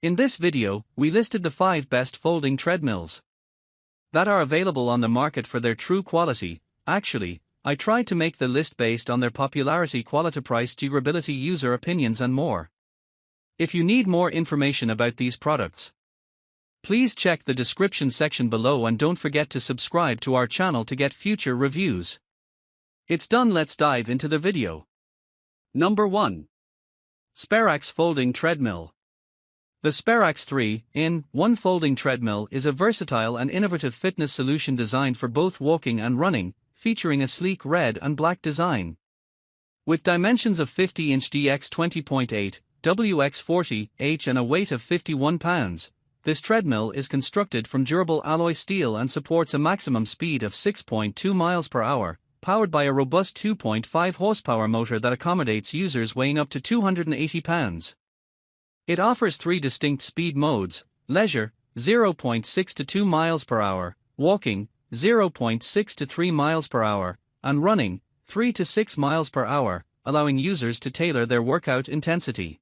In this video, we listed the 5 best folding treadmills that are available on the market for their true quality. Actually, I tried to make the list based on their popularity, quality, price, durability, user opinions and more. If you need more information about these products, please check the description section below and don't forget to subscribe to our channel to get future reviews. It's done, let's dive into the video. Number 1. Sperax Folding Treadmill. The Sperax 3-in-1 folding treadmill is a versatile and innovative fitness solution designed for both walking and running, featuring a sleek red and black design. With dimensions of 50-inch dx 20.8, wx 40h and a weight of 51 pounds, this treadmill is constructed from durable alloy steel and supports a maximum speed of 6.2 miles per hour, powered by a robust 2.5 horsepower motor that accommodates users weighing up to 280 pounds. It offers 3 distinct speed modes: leisure, 0.6 to 2 miles per hour, walking, 0.6 to 3 miles per hour, and running, 3 to 6 miles per hour, allowing users to tailor their workout intensity.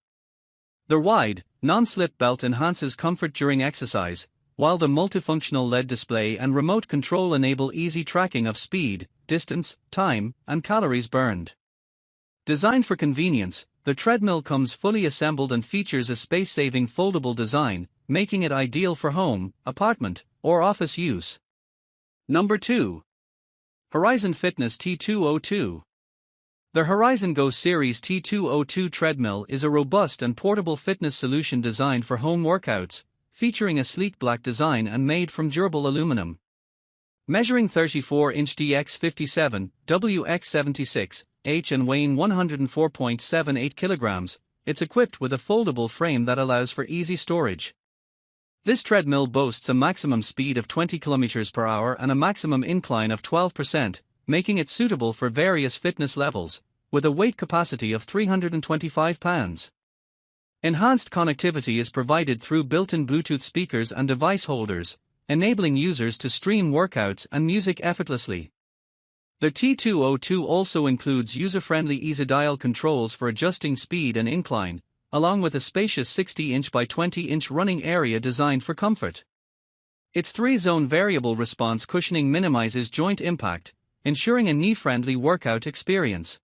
The wide, non-slip belt enhances comfort during exercise, while the multifunctional LED display and remote control enable easy tracking of speed, distance, time, and calories burned. Designed for convenience, the treadmill comes fully assembled and features a space-saving foldable design, making it ideal for home, apartment, or office use. Number 2. Horizon Fitness T202. The Horizon Go Series T202 treadmill is a robust and portable fitness solution designed for home workouts, featuring a sleek black design and made from durable aluminum. Measuring 34-inch dx 57, wx 76, h and weighing 104.78 kilograms, it's equipped with a foldable frame that allows for easy storage. This treadmill boasts a maximum speed of 20 km per hour and a maximum incline of 12%, making it suitable for various fitness levels, with a weight capacity of 325 pounds. Enhanced connectivity is provided through built-in Bluetooth speakers and device holders, enabling users to stream workouts and music effortlessly. The T202 also includes user-friendly easy-dial controls for adjusting speed and incline, along with a spacious 60-inch by 20-inch running area designed for comfort. Its 3-zone variable response cushioning minimizes joint impact, ensuring a knee-friendly workout experience.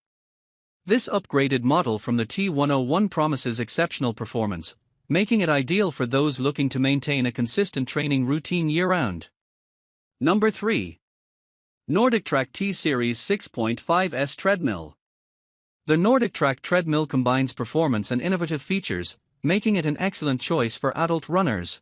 This upgraded model from the T101 promises exceptional performance, making it ideal for those looking to maintain a consistent training routine year-round. Number 3. NordicTrack T-Series 6.5S Treadmill. The NordicTrack treadmill combines performance and innovative features, making it an excellent choice for adult runners.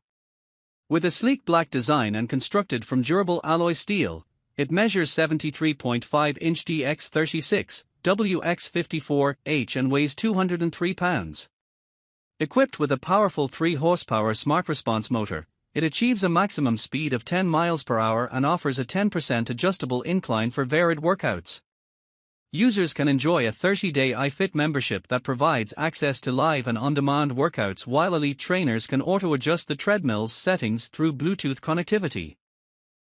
With a sleek black design and constructed from durable alloy steel, it measures 73.5-inch dx 36, wx 54h and weighs 203 pounds. Equipped with a powerful 3-horsepower smart response motor, it achieves a maximum speed of 10 miles per hour and offers a 10% adjustable incline for varied workouts. Users can enjoy a 30-day iFit membership that provides access to live and on-demand workouts, while elite trainers can auto-adjust the treadmill's settings through Bluetooth connectivity.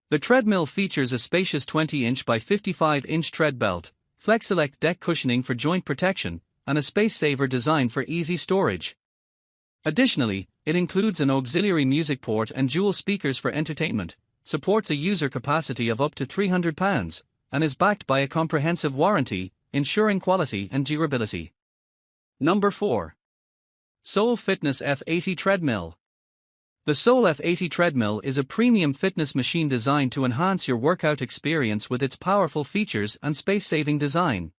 The treadmill features a spacious 20-inch by 55-inch tread belt, Flex-Select deck cushioning for joint protection, and a space-saver design for easy storage. Additionally, it includes an auxiliary music port and dual speakers for entertainment, supports a user capacity of up to 300 pounds, and is backed by a comprehensive warranty, ensuring quality and durability. Number 4. Soul Fitness F80 Treadmill. The Soul F80 treadmill is a premium fitness machine designed to enhance your workout experience with its powerful features and space-saving design.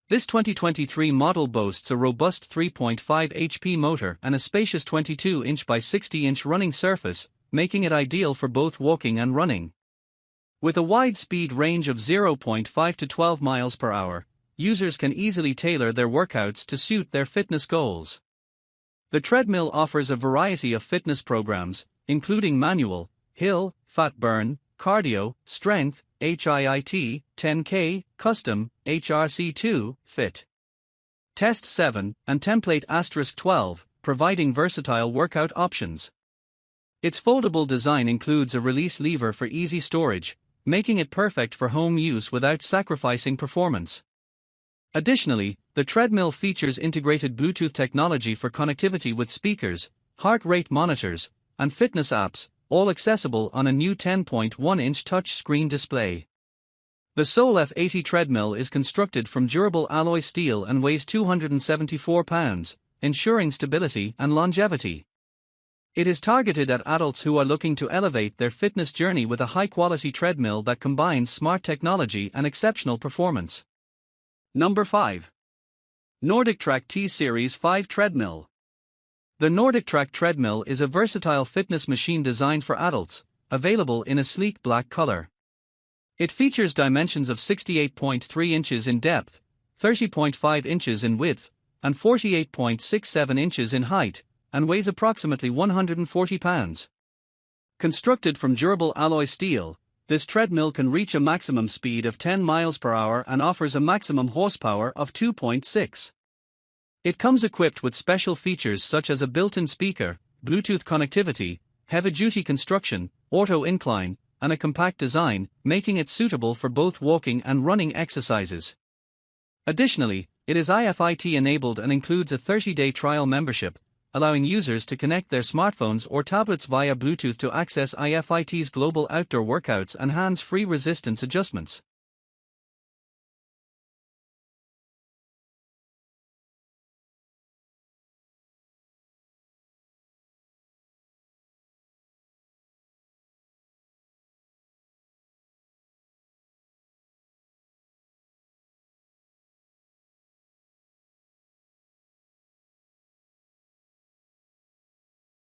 This 2023 model boasts a robust 3.5 HP motor and a spacious 22-inch by 60-inch running surface, making it ideal for both walking and running. With a wide speed range of 0.5 to 12 miles per hour, users can easily tailor their workouts to suit their fitness goals. The treadmill offers a variety of fitness programs, including manual, hill, fat burn, cardio, strength, HIIT, 10K, custom, HRC2, fit, test 7, and template 12, providing versatile workout options. Its foldable design includes a release lever for easy storage, making it perfect for home use without sacrificing performance. Additionally, the treadmill features integrated Bluetooth technology for connectivity with speakers, heart rate monitors, and fitness apps, all accessible on a new 10.1-inch touch-screen display. The Sole F80 treadmill is constructed from durable alloy steel and weighs 274 pounds, ensuring stability and longevity. It is targeted at adults who are looking to elevate their fitness journey with a high-quality treadmill that combines smart technology and exceptional performance. Number 5. NordicTrack T-Series 5 Treadmill. The NordicTrack treadmill is a versatile fitness machine designed for adults, available in a sleek black color. It features dimensions of 68.3 inches in depth, 30.5 inches in width, and 48.67 inches in height, and weighs approximately 140 pounds. Constructed from durable alloy steel, this treadmill can reach a maximum speed of 10 miles per hour and offers a maximum horsepower of 2.6. It comes equipped with special features such as a built-in speaker, Bluetooth connectivity, heavy-duty construction, auto incline, and a compact design, making it suitable for both walking and running exercises. Additionally, it is IFIT-enabled and includes a 30-day trial membership, allowing users to connect their smartphones or tablets via Bluetooth to access IFIT's global outdoor workouts and hands-free resistance adjustments.